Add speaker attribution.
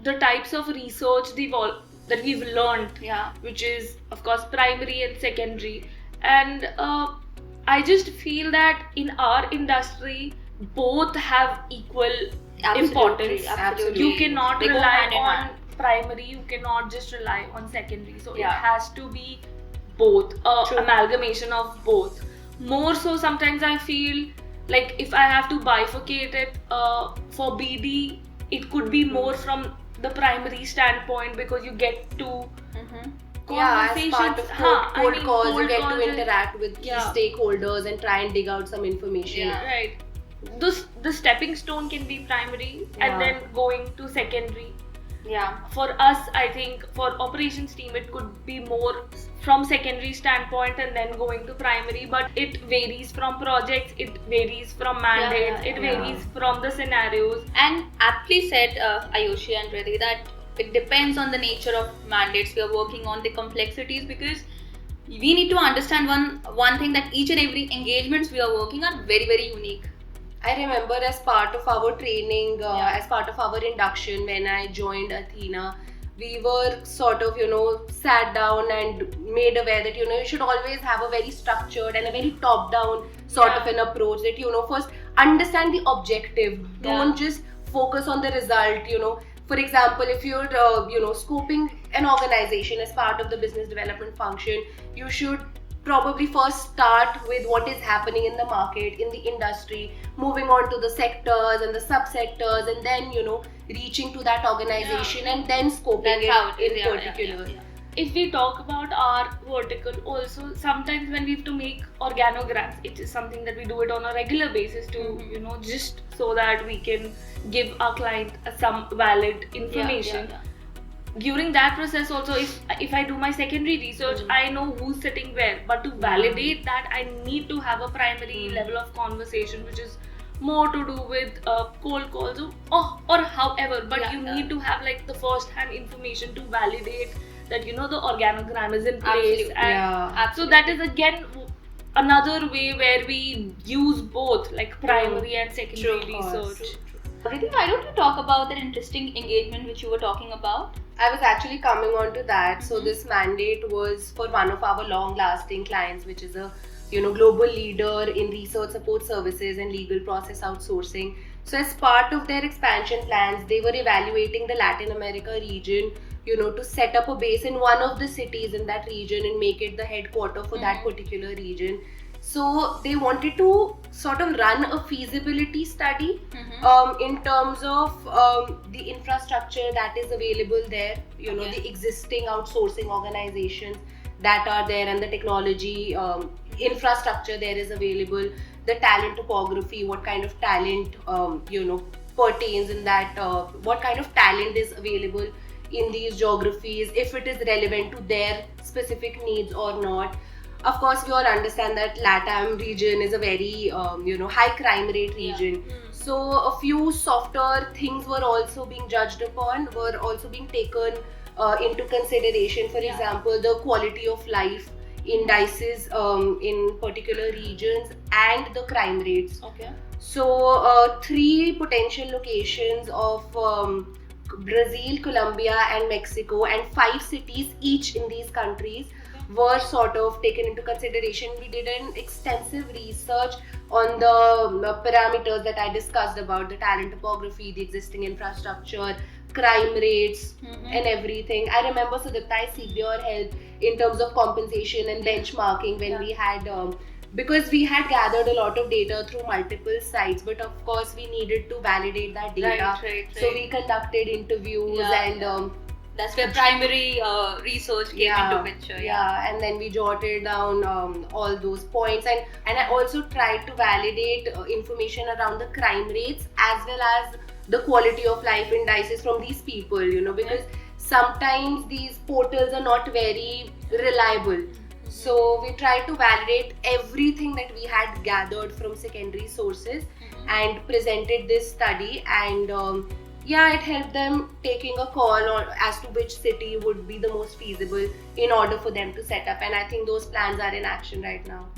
Speaker 1: the types of research that we've learned, which is of course primary and secondary, and I just feel that in our industry both have equal importance.
Speaker 2: Absolutely.
Speaker 1: You cannot
Speaker 2: They go
Speaker 1: rely
Speaker 2: hand in
Speaker 1: on
Speaker 2: hand.
Speaker 1: primary, you cannot just rely on secondary, so
Speaker 2: Yeah.
Speaker 1: it has to be both,
Speaker 2: True.
Speaker 1: amalgamation of both. More so sometimes I feel like if I have to bifurcate it, for BD it could be more from the primary standpoint, because you get to
Speaker 3: Yeah, as part of cold calls, you
Speaker 1: cold
Speaker 3: get
Speaker 1: calls
Speaker 3: to
Speaker 1: and-
Speaker 3: interact with key stakeholders and try and dig out some information.
Speaker 2: Yeah.
Speaker 1: Right. The stepping stone can be primary
Speaker 3: Yeah.
Speaker 1: and then going to secondary.
Speaker 2: Yeah.
Speaker 1: For us, I think for operations team it could be more from secondary standpoint and then going to primary, but it varies from projects, it varies from mandates, it varies from the scenarios.
Speaker 2: And aptly said, Ayushi and Riddhi, that it depends on the nature of mandates we are working on, the complexities, because we need to understand one thing, that each and every engagements we are working are very, very unique.
Speaker 3: I remember as part of our training, as part of our induction, when I joined Athena, we were sort of, sat down and made aware that, you should always have a very structured and a very top-down sort of an approach, that, first understand the objective. Don't just focus on the result, For example, if you're, scoping an organization as part of the business development function, you should probably first start with what is happening in the market, in the industry, moving on to the sectors and the subsectors, and then, reaching to that organization and then scoping
Speaker 2: That's
Speaker 3: it in particular.
Speaker 1: If we talk about our vertical also, sometimes when we have to make organograms, it is something that we do it on a regular basis to, just so that we can give our client some valid information. During that process also, if I do my secondary research, I know who's sitting where, but to validate that I need to have a primary level of conversation, which is more to do with cold calls or however, but you need to have like the first hand information to validate that the organogram is in place. And so that is again another way where we use both like primary and secondary research.
Speaker 2: Riddhi, why don't you talk about that interesting engagement which you were talking about?
Speaker 3: I was actually coming on to that. So this mandate was for one of our long-lasting clients, which is a global leader in research support services and legal process outsourcing. So as part of their expansion plans, they were evaluating the Latin America region, to set up a base in one of the cities in that region and make it the headquarter for that particular region. So they wanted to sort of run a feasibility study in terms of the infrastructure that is available there, the existing outsourcing organizations that are there and the technology infrastructure there is available, the talent topography, what kind of talent pertains in that, what kind of talent is available in these geographies, if it is relevant to their specific needs or not. Of course, we all understand that LATAM region is a very, high crime rate region. So a few softer things were also being judged upon, were also being taken into consideration. For example, the quality of life indices in particular regions and the crime rates. So 3 potential locations of Brazil, Colombia and Mexico, and 5 cities each in these countries were sort of taken into consideration. We did an extensive research on the parameters that I discussed about the talent topography, the existing infrastructure, crime rates and everything. I remember Sudipta, I seeked your help in terms of compensation and benchmarking when we had because we had gathered a lot of data through multiple sites, but of course we needed to validate that data. So we conducted interviews and
Speaker 2: that's where primary research came into picture.
Speaker 3: And then we jotted down all those points, and I also tried to validate information around the crime rates as well as the quality of life indices from these people, because sometimes these portals are not very reliable. So we tried to validate everything that we had gathered from secondary sources and presented this study, and it helped them taking a call on as to which city would be the most feasible in order for them to set up, and I think those plans are in action right now.